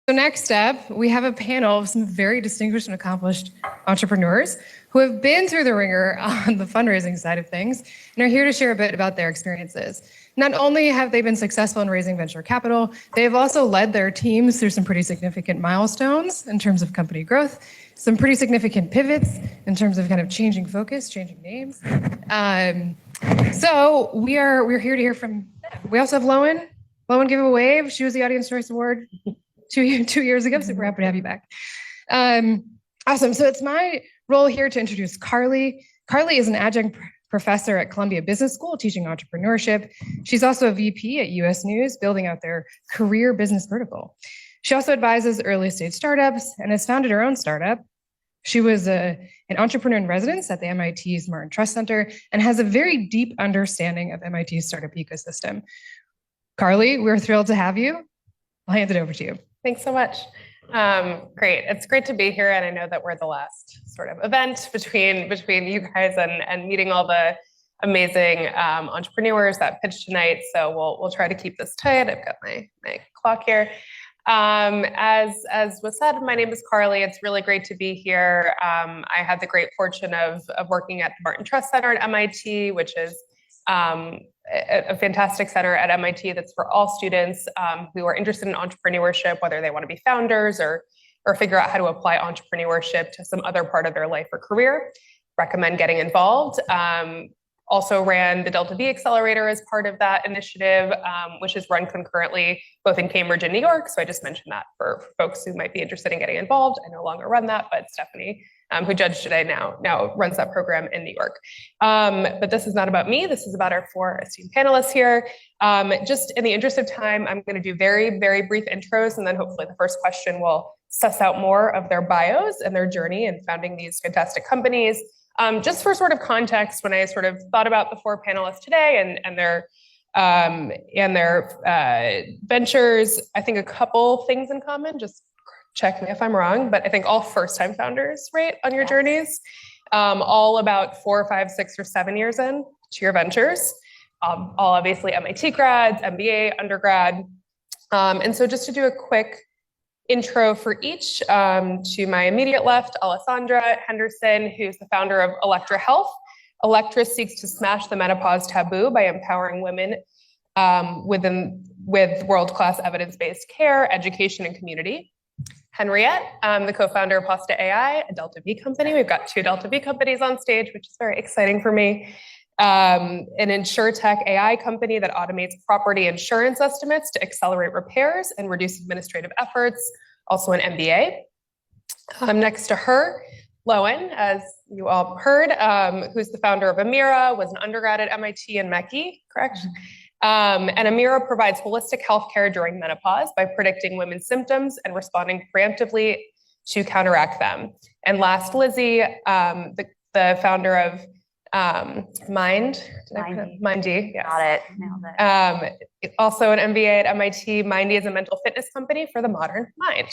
So next up, we have a panel of some very distinguished and accomplished entrepreneurs who have been through the ringer on the fundraising side of things and are here to share a bit about their experiences. Not only have they been successful in raising venture capital, they have also led their teams through some pretty significant milestones in terms of company growth, some pretty significant pivots in terms of kind of changing focus, changing names. So we're here to hear from them. We also have Loewen. Loewen, give a wave. She was the Audience Choice Award 2 years ago, so we're happy to have you back. Awesome. So it's my role here to introduce Carly. Carly is an adjunct professor at Columbia Business School teaching entrepreneurship. She's also a VP at US News, building out their career business vertical. She also advises early stage startups and has founded her own startup. She was an entrepreneur in residence at the MIT's Martin Trust Center and has a very deep understanding of MIT's startup ecosystem. Carly, we're thrilled to have you. I'll hand it over to you. Thanks so much. Great. It's great to be here. And I know that we're the last sort of event between you guys and meeting all the amazing entrepreneurs that pitched tonight. So we'll try to keep this tight. I've got my clock here. As was said, my name is Carly. It's really great to be here. I had the great fortune of working at the Martin Trust Center at MIT, which is a fantastic center at MIT that's for all students who are interested in entrepreneurship, whether they want to be founders or figure out how to apply entrepreneurship to some other part of their life or career. Recommend getting involved. Also ran the Delta V Accelerator as part of that initiative, which is run concurrently both in Cambridge and New York. So I just mentioned that for folks who might be interested in getting involved. I no longer run that, but Stephanie, who judged today, now runs that program in New York. But this is not about me. This is about our 4 esteemed panelists here. Just in the interest of time, I'm going to do very, very brief intros, and then hopefully the first question will suss out more of their bios and their journey in founding these fantastic companies. Just for sort of context, when I sort of thought about the 4 panelists today and their ventures, I think a couple things in common. Just check me if I'm wrong, but I think all first-time founders, right, on your journeys, all about 4, 5, 6, or 7 years in to your ventures, all obviously MIT grads, MBA, undergrad. And so just to do a quick intro for each, to my immediate left, Alessandra Henderson, who's the founder of Elektra Health. Elektra seeks to smash the menopause taboo by empowering women with world-class evidence-based care, education, and community. Henriette, the co-founder of Hosta AI, a Delta V company. We've got 2 Delta V companies on stage, which is very exciting for me. An insurtech AI company that automates property insurance estimates to accelerate repairs and reduce administrative efforts, also an MBA. Next to her, Loewen, as you all heard, who's the founder of Amira, was an undergrad at MIT and MECI, correct? And Amira provides holistic healthcare during menopause by predicting women's symptoms and responding preemptively to counteract them. And last, Lissy, the founder of MYNDY. Yes. Got it. Nailed it. Also an MBA at MIT. MYNDY is a mental fitness company for the modern mind.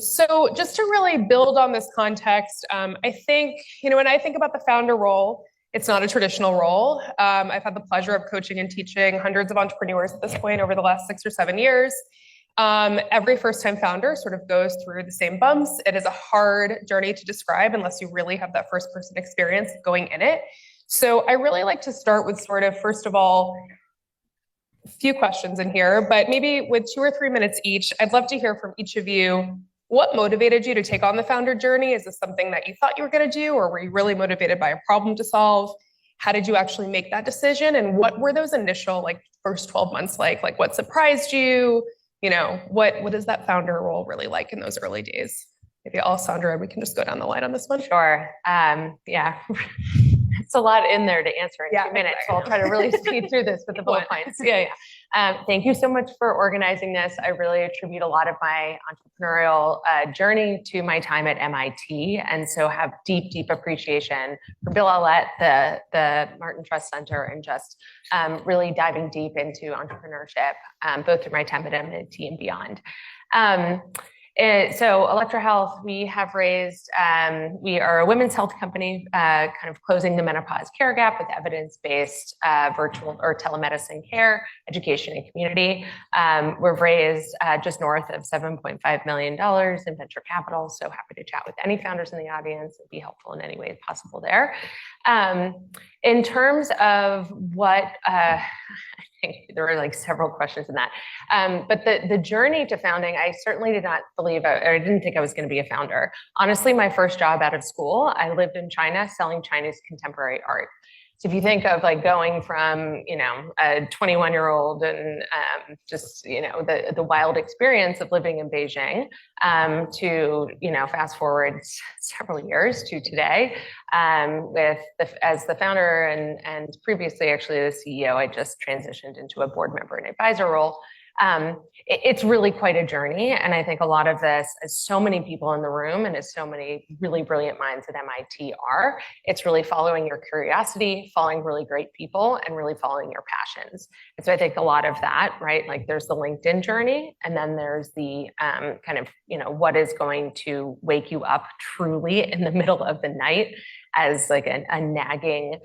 So just to really build on this context, I think, when I think about the founder role, it's not a traditional role. I've had the pleasure of coaching and teaching hundreds of entrepreneurs at this point over the last 6 or 7 years. Every first-time founder sort of goes through the same bumps. It is a hard journey to describe unless you really have that first-person experience going in it. So I really like to start with sort of, first of all, a few questions in here, but maybe with 2 or 3 minutes each, I'd love to hear from each of you. What motivated you to take on the founder journey? Is this something that you thought you were going to do, or were you really motivated by a problem to solve? How did you actually make that decision? And what were those initial first 12 months like? Like what surprised you? What is that founder role really like in those early days? Maybe Alessandra, we can just go down the line on this one. Sure. Yeah. It's a lot in there to answer in 2 minutes. So I'll try to really speed through this with the bullet points. Thank you so much for organizing this. I really attribute a lot of my entrepreneurial journey to my time at MIT, and so have deep, deep appreciation for Bill Ellett, the Martin Trust Center, and just really diving deep into entrepreneurship, both through my time at MIT and beyond. So Elektra Health, we have raised, we are a women's health company, kind of closing the menopause care gap with evidence-based virtual or telemedicine care, education, and community. We've raised just north of $7.5 million in venture capital. So happy to chat with any founders in the audience and be helpful in any way possible there. In terms of what, I think there were like several questions in that. But the journey to founding, I certainly did not believe, or I didn't think I was going to be a founder. Honestly, my first job out of school, I lived in China selling Chinese contemporary art. So if you think of like going from, you know, a 21-year-old and just, you know, the wild experience of living in Beijing to, you know, fast forward several years to today with as the founder and previously actually the CEO, I just transitioned into a board member and advisor role. It's really quite a journey. And I think a lot of this, as so many people in the room and as so many really brilliant minds at MIT are, it's really following your curiosity, following really great people, and really following your passions. And so I think a lot of that, right? Like there's the LinkedIn journey, and then there's the kind of, you know, what is going to wake you up truly in the middle of the night as like a nagging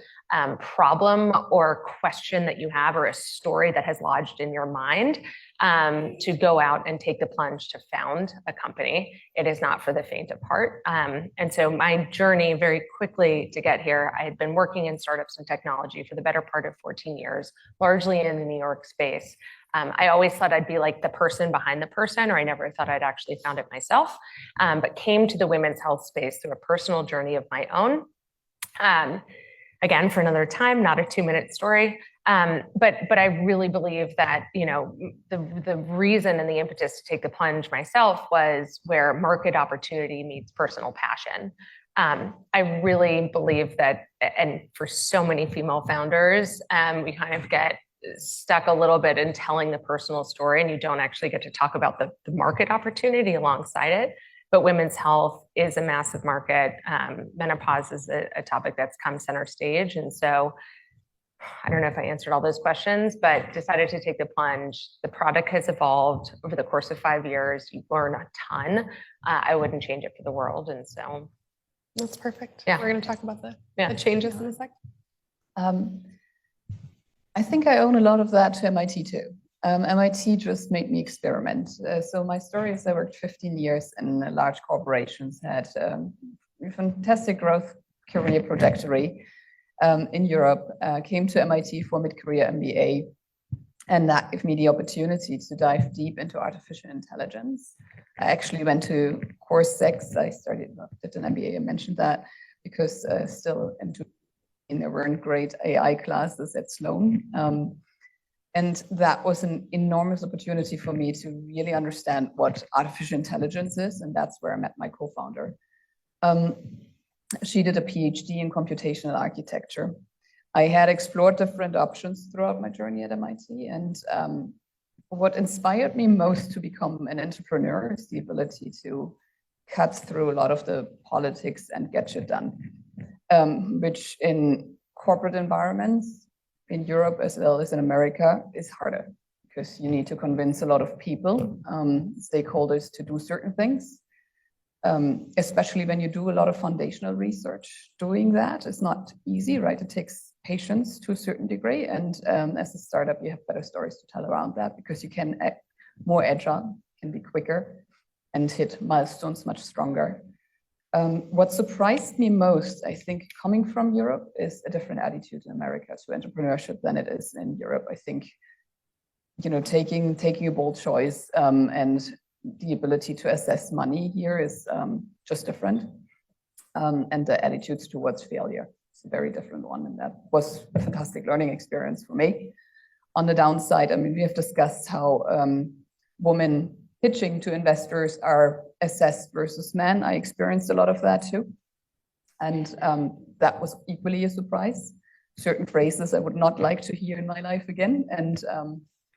problem or question that you have, or a story that has lodged in your mind, to go out and take the plunge to found a company. It is not for the faint of heart. And so my journey very quickly to get here, I had been working in startups and technology for the better part of 14 years, largely in the New York space. I always thought I'd be like the person behind the person, or I never thought I'd actually found it myself, but came to the women's health space through a personal journey of my own. Again, for another time, not a 2-minute story. But I really believe that, you know, the reason and the impetus to take the plunge myself was where market opportunity meets personal passion. I really believe that, and for so many female founders, we kind of get stuck a little bit in telling the personal story, and you don't actually get to talk about the market opportunity alongside it. But women's health is a massive market. Menopause is a topic that's come center stage. And so I don't know if I answered all those questions, but decided to take the plunge. The product has evolved over the course of 5 years. You learn a ton. I wouldn't change it for the world. And so That's perfect. Yeah. We're going to talk about the changes in a sec. I think I own a lot of that to MIT too. MIT just made me experiment. So my story is I worked 15 years in large corporations, had a fantastic growth career trajectory in Europe, came to MIT for mid-career MBA, and that gave me the opportunity to dive deep into artificial intelligence. I actually went to course 6. I did an MBA, I mentioned that, because still there weren't great AI classes at Sloan. And that was an enormous opportunity for me to really understand what artificial intelligence is. And that's where I met my co-founder. She did a PhD in computational architecture. I had explored different options throughout my journey at MIT. And what inspired me most to become an entrepreneur is the ability to cut through a lot of the politics and get shit done, which in corporate environments, in Europe as well as in America, is harder, because you need to convince a lot of people, stakeholders, to do certain things, especially when you do a lot of foundational research. Doing that is not easy, right? It takes patience to a certain degree. And as a startup, you have better stories to tell around that, because you can act more agile, can be quicker, and hit milestones much stronger. What surprised me most, I think, coming from Europe, is a different attitude in America to entrepreneurship than it is in Europe. I think, you know, taking a bold choice and the ability to assess money here is just different. And the attitudes towards failure is a very different one. And that was a fantastic learning experience for me. On the downside, I mean, we have discussed how women pitching to investors are assessed versus men. I experienced a lot of that too. And that was equally a surprise. Certain phrases I would not like to hear in my life again. And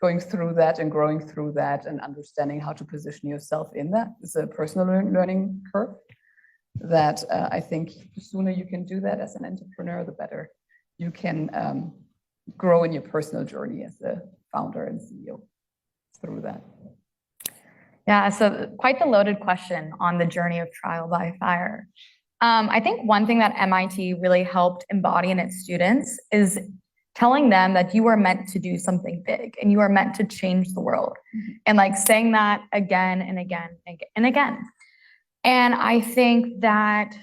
going through that and growing through that and understanding how to position yourself in that is a personal learning curve that I think the sooner you can do that as an entrepreneur, the better you can grow in your personal journey as a founder and CEO through that. Yeah, so quite the loaded question on the journey of trial by fire. I think one thing that MIT really helped embody in its students is telling them that you are meant to do something big and you are meant to change the world. And like saying that again and again and again. And I think that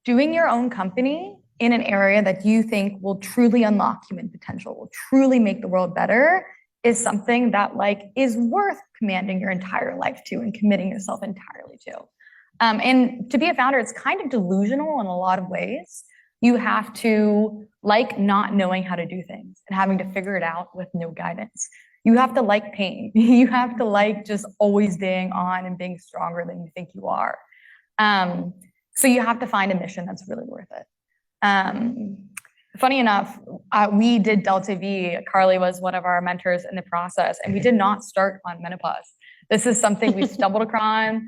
doing your own company in an area that you think will truly unlock human potential, will truly make the world better, is something that like is worth commanding your entire life to and committing yourself entirely to. And to be a founder, it's kind of delusional in a lot of ways. You have to like not knowing how to do things and having to figure it out with no guidance. You have to like pain. You have to like just always being on and being stronger than you think you are. So you have to find a mission that's really worth it. Funny enough, we did Delta V. Carly was one of our mentors in the process, and we did not start on menopause. This is something we stumbled across.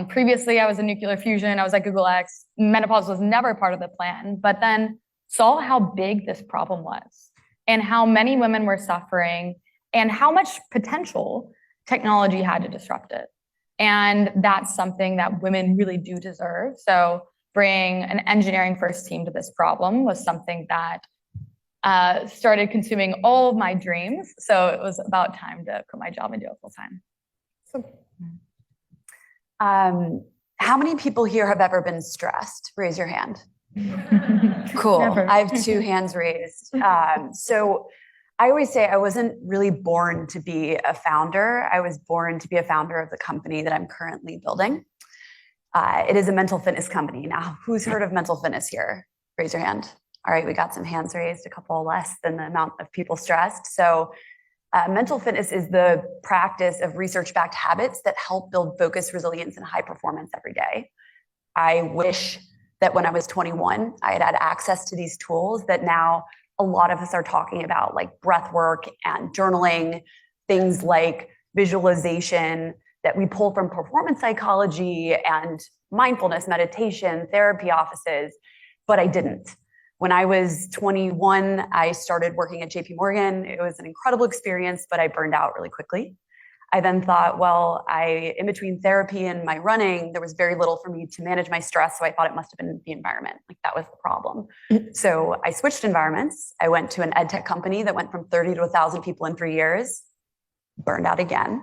Previously, I was in nuclear fusion. I was at Google X. Menopause was never part of the plan, but then saw how big this problem was and how many women were suffering and how much potential technology had to disrupt it. And that's something that women really do deserve. So bringing an engineering first team to this problem was something that started consuming all of my dreams. So it was about time to quit my job and do it full time. How many people here have ever been stressed? Raise your hand. Cool. Never. I have 2 hands raised. So I always say I wasn't really born to be a founder. I was born to be a founder of the company that I'm currently building. It is a mental fitness company. Now, who's heard of mental fitness here? Raise your hand. All right, we got some hands raised, a couple less than the amount of people stressed. So mental fitness is the practice of research-backed habits that help build focus, resilience, and high performance every day. I wish that when I was 21, I had had access to these tools that now a lot of us are talking about, like breath work and journaling, things like visualization that we pull from performance psychology and mindfulness, meditation, therapy offices, but I didn't. When I was 21, I started working at JP Morgan. It was an incredible experience, but I burned out really quickly. I then thought, well, in between therapy and my running, there was very little for me to manage my stress. So I thought it must have been the environment. Like that was the problem. So I switched environments. I went to an ed tech company that went from 30 to 1,000 people in 3 years, burned out again.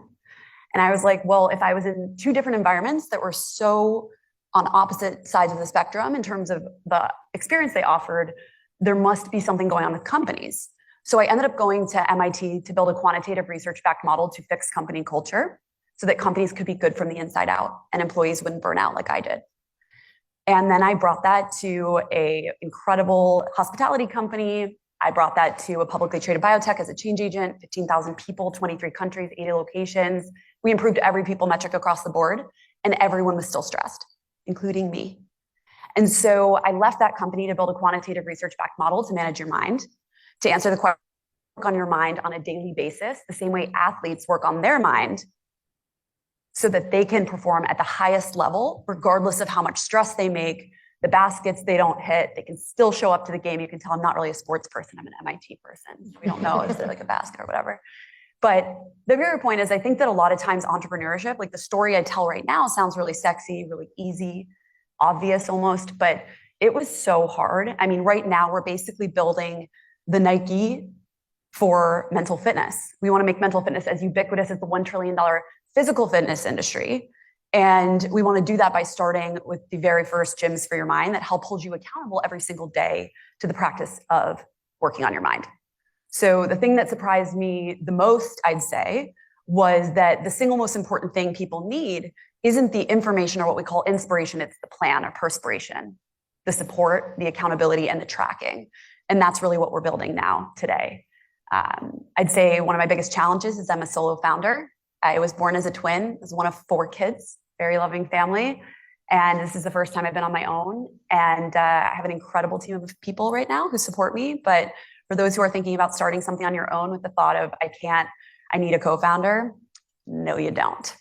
And I was like, well, if I was in 2 different environments that were so on opposite sides of the spectrum in terms of the experience they offered, there must be something going on with companies. So I ended up going to MIT to build a quantitative research-backed model to fix company culture so that companies could be good from the inside out and employees wouldn't burn out like I did. And then I brought that to an incredible hospitality company. I brought that to a publicly traded biotech as a change agent, 15,000 people, 23 countries, 80 locations. We improved every people metric across the board, and everyone was still stressed, including me. And so I left that company to build a quantitative research-backed model to manage your mind, to answer the question, work on your mind on a daily basis, the same way athletes work on their mind so that they can perform at the highest level, regardless of how much stress they make, the baskets they don't hit, they can still show up to the game. You can tell I'm not really a sports person, I'm an MIT person. We don't know, is it like a basket or whatever? But the bigger point is I think that a lot of times entrepreneurship, like the story I tell right now sounds really sexy, really easy, obvious almost, but it was so hard. I mean, right now we're basically building the Nike for mental fitness. We want to make mental fitness as ubiquitous as the $1 trillion physical fitness industry. And we want to do that by starting with the very first gyms for your mind that help hold you accountable every single day to the practice of working on your mind. So the thing that surprised me the most, I'd say, was that the single most important thing people need isn't the information or what we call inspiration, it's the plan or perspiration, the support, the accountability, and the tracking. And that's really what we're building now today. I'd say one of my biggest challenges is I'm a solo founder. I was born as a twin, as one of 4 kids, very loving family. And this is the first time I've been on my own. And I have an incredible team of people right now who support me. But for those who are thinking about starting something on your own with the thought of, I need a co-founder, no, you don't.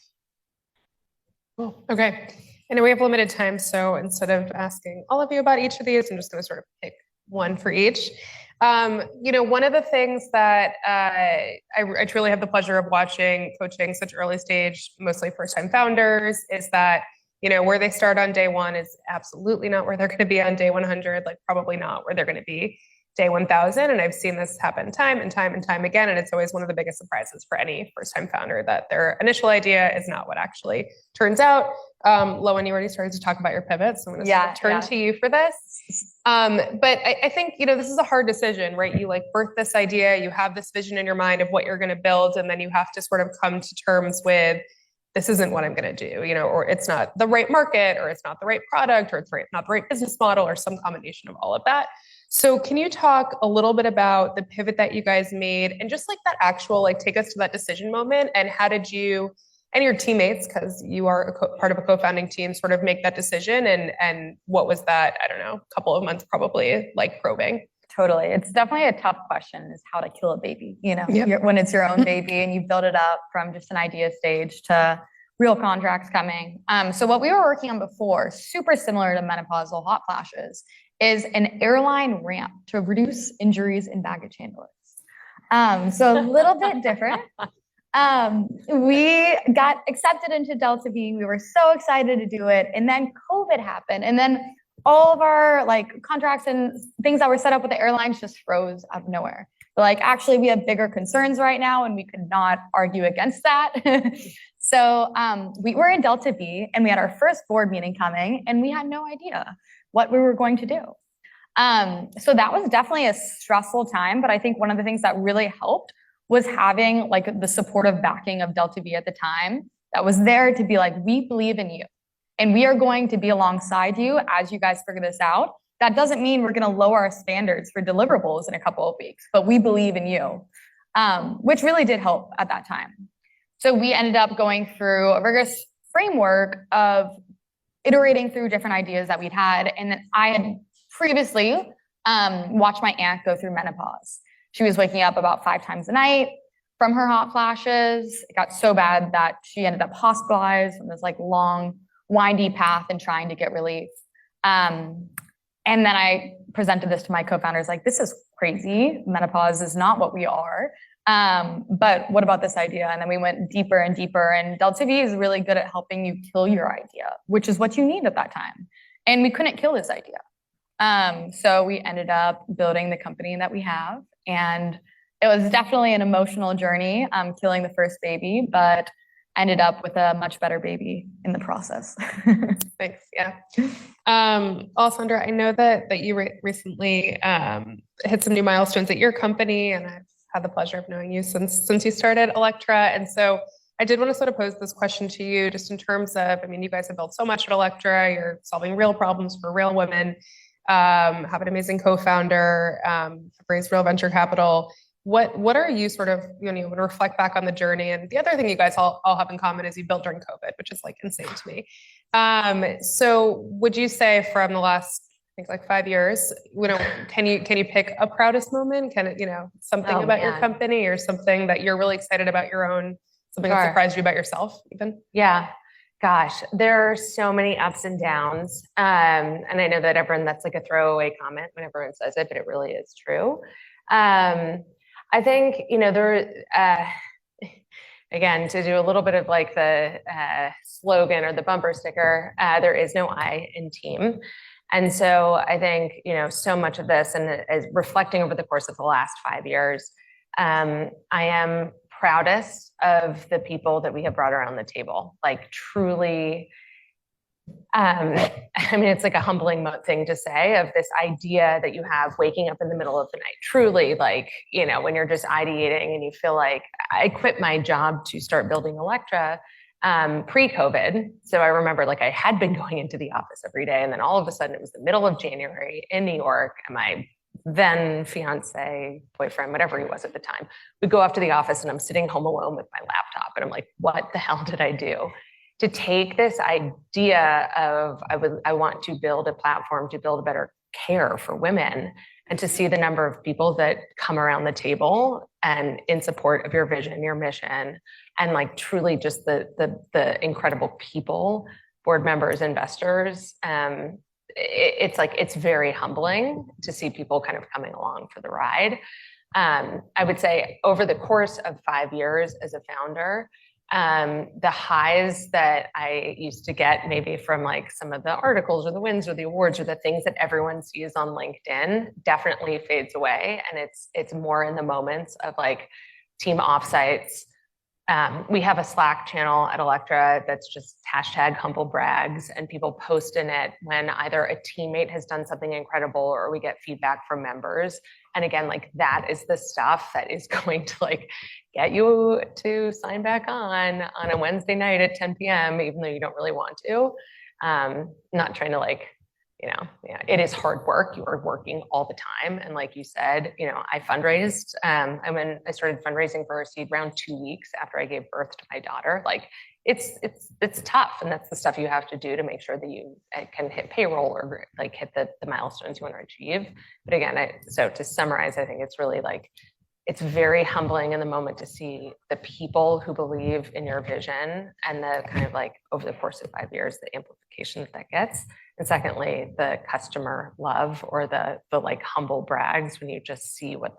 Cool. Okay. I know we have limited time, so instead of asking all of you about each of these, I'm just going to sort of pick one for each. One of the things that I truly have the pleasure of watching coaching such early stage, mostly first time founders, is that, where they start on day one is absolutely not where they're going to be on day 100, like probably not where they're going to be day 1000. And I've seen this happen time and time and time again. And it's always one of the biggest surprises for any first time founder that their initial idea is not what actually turns out. Loewen, you already started to talk about your pivots. So I'm going to turn to you for this. But I think, this is a hard decision, right? You like birth this idea, you have this vision in your mind of what you're going to build, and then you have to sort of come to terms with, this isn't what I'm going to do, or it's not the right market, or it's not the right product, or it's not the right business model, or some combination of all of that. So can you talk a little bit about the pivot that you guys made and just like that actual, like take us to that decision moment, and how did you and your teammates, because you are part of a co-founding team, sort of make that decision, and what was that, I don't know, couple of months probably like probing? Totally. It's definitely a tough question, is how to kill a baby, when it's your own baby and you build it up from just an idea stage to real contracts coming. So what we were working on before, super similar to menopausal hot flashes, is an airline ramp to reduce injuries in baggage handlers. So a little bit different. We got accepted into Delta V. We were so excited to do it. And then COVID happened. And then all of our contracts and things that were set up with the airlines just froze out of nowhere. But actually we have bigger concerns right now, and we could not argue against that. So we were in Delta V, and we had our first board meeting coming, and we had no idea what we were going to do. So that was definitely a stressful time. But I think one of the things that really helped was having the supportive backing of Delta V at the time that was there to be we believe in you, and we are going to be alongside you as you guys figure this out. That doesn't mean we're going to lower our standards for deliverables in a couple of weeks, but we believe in you, which really did help at that time. So we ended up going through a rigorous framework of iterating through different ideas that we'd had. And I had previously watched my aunt go through menopause. She was waking up about 5 times a night from her hot flashes. It got so bad that she ended up hospitalized on this long, windy path and trying to get relief. And then I presented this to my co-founders, this is crazy. Menopause is not what we are. But what about this idea? And then we went deeper and deeper, and Delta V is really good at helping you kill your idea, which is what you need at that time. And we couldn't kill this idea. So we ended up building the company that we have, and it was definitely an emotional journey, killing the first baby, but ended up with a much better baby in the process. Thanks. Yeah. Alessandra, I know that you recently hit some new milestones at your company, and I've had the pleasure of knowing you since you started Elektra. And so I did want to sort of pose this question to you, just in terms of, you guys have built so much at Elektra. You're solving real problems for real women, have an amazing co-founder, raised real venture capital. What are you sort of, when you reflect back on the journey? And the other thing you guys all have in common is you built during COVID, which is insane to me. So would you say from the last, I think 5 years, can you pick a proudest moment? Can it, something about your company, or something that you're really excited about your own, something that surprised you about yourself even? Yeah. Gosh, there are so many ups and downs. And I know that that's a throwaway comment when everyone says it, but it really is true. I think, again, to do a little bit of the slogan or the bumper sticker, there is no I in team. And so I think, so much of this, and as reflecting over the course of the last 5 years, I am proudest of the people that we have brought around the table. Truly, it's a humbling thing to say, of this idea that you have waking up in the middle of the night, truly when you're just ideating and you feel I quit my job to start building Elektra pre-COVID. So I remember I had been going into the office every day, and then all of a sudden it was the middle of January in New York, and my then fiance, boyfriend, whatever he was at the time, would go off to the office, and I'm sitting home alone with my laptop, and I'm what the hell did I do? To take this idea of I want to build a platform to build a better care for women, and to see the number of people that come around the table and in support of your vision, your mission, and truly just the incredible people, board members, investors, it's like, it's very humbling to see people kind of coming along for the ride. I would say over the course of 5 years as a founder, the highs that I used to get maybe from like some of the articles or the wins or the awards or the things that everyone sees on LinkedIn definitely fades away. And it's more in the moments of like team offsites. We have a Slack channel at Elektra that's just hashtag humble brags, and people post in it when either a teammate has done something incredible or we get feedback from members. And again, like that is the stuff that is going to like get you to sign back on a Wednesday night at 10 p.m., even though you don't really want to. Not trying to like, yeah, it is hard work. You are working all the time. And like you said, I fundraised. I started fundraising for our seed round 2 weeks after I gave birth to my daughter. Like it's tough. And that's the stuff you have to do to make sure that you can hit payroll or like hit the milestones you want to achieve. But again, so to summarize, I think it's really like, it's very humbling in the moment to see the people who believe in your vision and the kind of like over the course of 5 years, the amplification that gets. And secondly, the customer love or the like humble brags when you just see what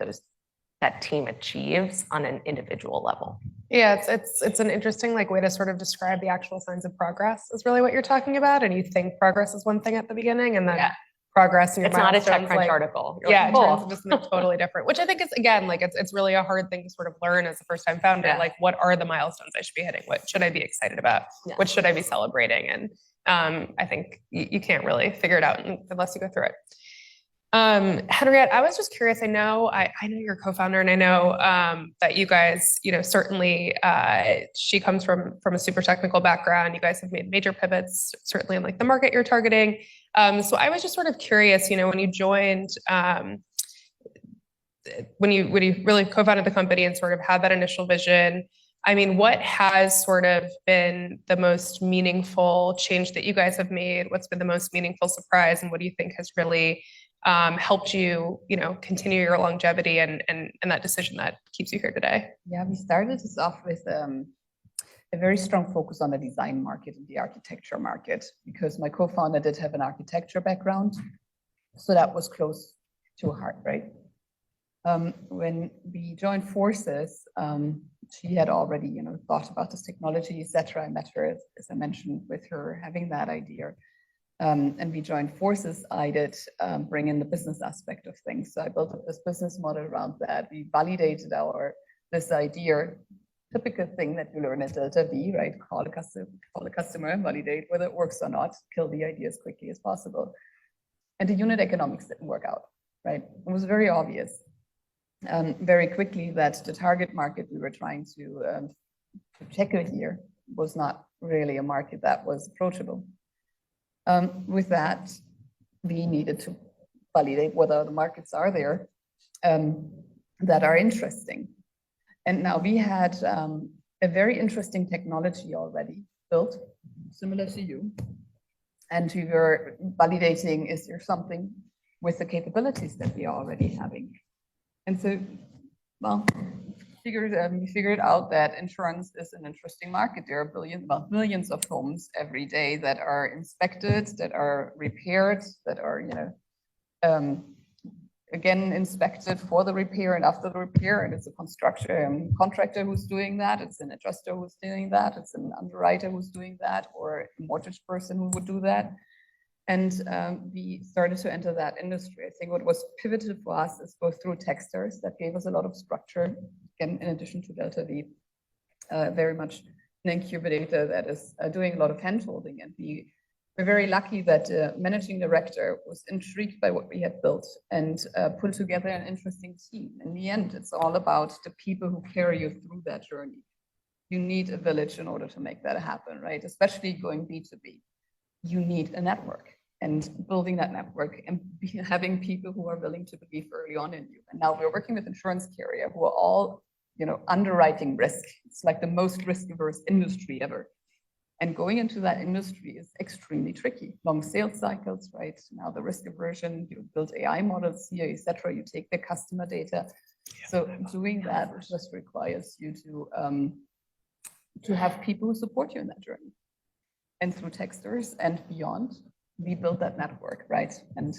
that team achieves on an individual level. Yeah, it's an interesting like way to sort of describe the actual signs of progress is really what you're talking about. And you think progress is one thing at the beginning, and then progress and it's not a TechCrunch article. You're it turns into something totally different, which I think is, again, like it's really a hard thing to sort of learn as a first-time founder. Yeah. Like, what are the milestones I should be hitting? What should I be excited about? Yeah. What should I be celebrating? And I think you can't really figure it out unless you go through it. Henriette, I was just curious. I know you're a co-founder, and I know that you guys, certainly she comes from a super technical background. You guys have made major pivots, certainly in like the market you're targeting. So I was just sort of curious, when you joined, when you really co-founded the company and sort of had that initial vision. I mean, what has sort of been the most meaningful change that you guys have made? What's been the most meaningful surprise, and what do you think has really helped you, continue your longevity and that decision that keeps you here today? Yeah, we started this off with a very strong focus on the design market and the architecture market, because my co-founder did have an architecture background, so that was close to heart, right? When we joined forces, she had already, thought about this technology, etc. I met her, as I mentioned, with her having that idea. And we joined forces. I did bring in the business aspect of things. So I built up this business model around that. We validated this idea, typical thing that you learn at Delta V, right? Call a customer, validate whether it works or not, kill the idea as quickly as possible. And the unit economics didn't work out, right? It was very obvious very quickly that the target market we were trying to tackle here was not really a market that was approachable. With that, we needed to validate whether the markets are there that are interesting. And now we had a very interesting technology already built, similar to you. And we were validating, is there something with the capabilities that we are already having? And so, well, we figured out that insurance is an interesting market. There are millions of homes every day that are inspected, that are repaired, that are, again, inspected for the repair and after the repair. And it's a contractor who's doing that. It's an adjuster who's doing that. It's an underwriter who's doing that, or a mortgage person who would do that. And we started to enter that industry. I think what was pivotal for us is both through Techstars that gave us a lot of structure, again, in addition to Delta V, very much an incubator that is doing a lot of hand-holding. And we're very lucky that managing director was intrigued by what we had built and put together an interesting team. In the end, it's all about the people who carry you through that journey. You need a village in order to make that happen, right? Especially going B2B. You need a network, and building that network and having people who are willing to believe early on in you. And now we're working with insurance carrier who are all, underwriting risk. It's like the most risk-averse industry ever. And going into that industry is extremely tricky. Long sales cycles, right? Now the risk aversion, you build AI models here, etc. You take the customer data. So doing that just requires you to have people who support you in that journey. And through Techstars and beyond, we built that network, right? And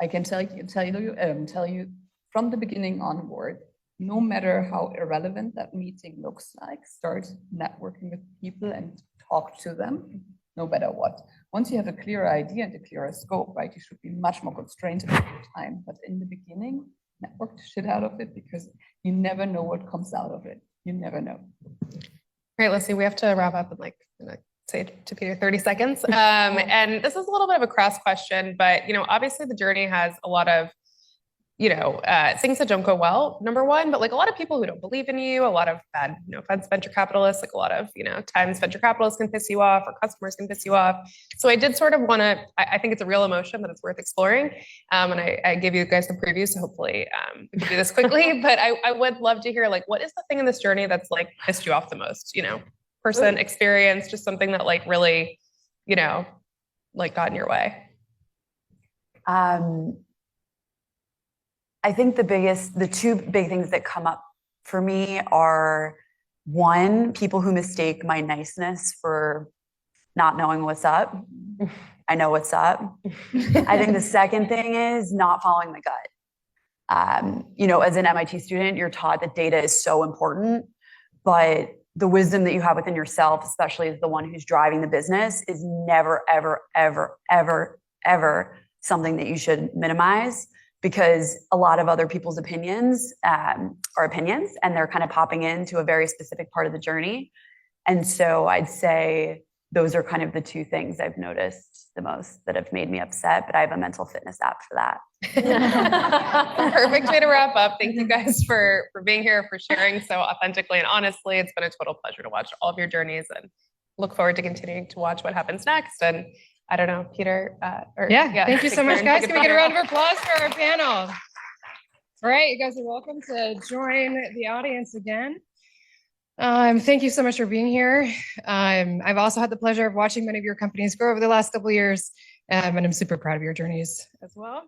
I can tell you from the beginning onward, no matter how irrelevant that meeting looks like, start networking with people and talk to them, no matter what. Once you have a clearer idea and a clearer scope, right, you should be much more constrained about your time. But in the beginning, network the shit out of it, because you never know what comes out of it. You never know. Great, Lissy, we have to wrap up in like, say to Peter, 30 seconds. And this is a little bit of a cross question, but, obviously the journey has a lot of, things that don't go well, number one, but like a lot of people who don't believe in you, a lot of bad, venture capitalists, like a lot of, times venture capitalists can piss you off or customers can piss you off. So I did sort of want to, I think it's a real emotion that it's worth exploring. And I gave you guys some previews, so hopefully we can do this quickly, but I would love to hear like, what is the thing in this journey that's like pissed you off the most, person, experience, just something that like really, like got in your way? I think the two big things that come up for me are, one, people who mistake my niceness for not knowing what's up. I know what's up. I think the second thing is not following the gut. As an MIT student, you're taught that data is so important, but the wisdom that you have within yourself, especially as the one who's driving the business, is never, ever, ever, ever, ever something that you should minimize, because a lot of other people's opinions are opinions, and they're kind of popping into a very specific part of the journey. And so I'd say those are kind of the two things I've noticed the most that have made me upset, but I have a mental fitness app for that. Perfect way to wrap up. Thank you guys for being here, for sharing so authentically and honestly. It's been a total pleasure to watch all of your journeys, and look forward to continuing to watch what happens next. And I don't know, Peter. Thank you so much, guys. Can we get a round of applause for our panel? All right, you guys are welcome to join the audience again. Thank you so much for being here. I've also had the pleasure of watching many of your companies grow over the last couple of years, and I'm super proud of your journeys as well.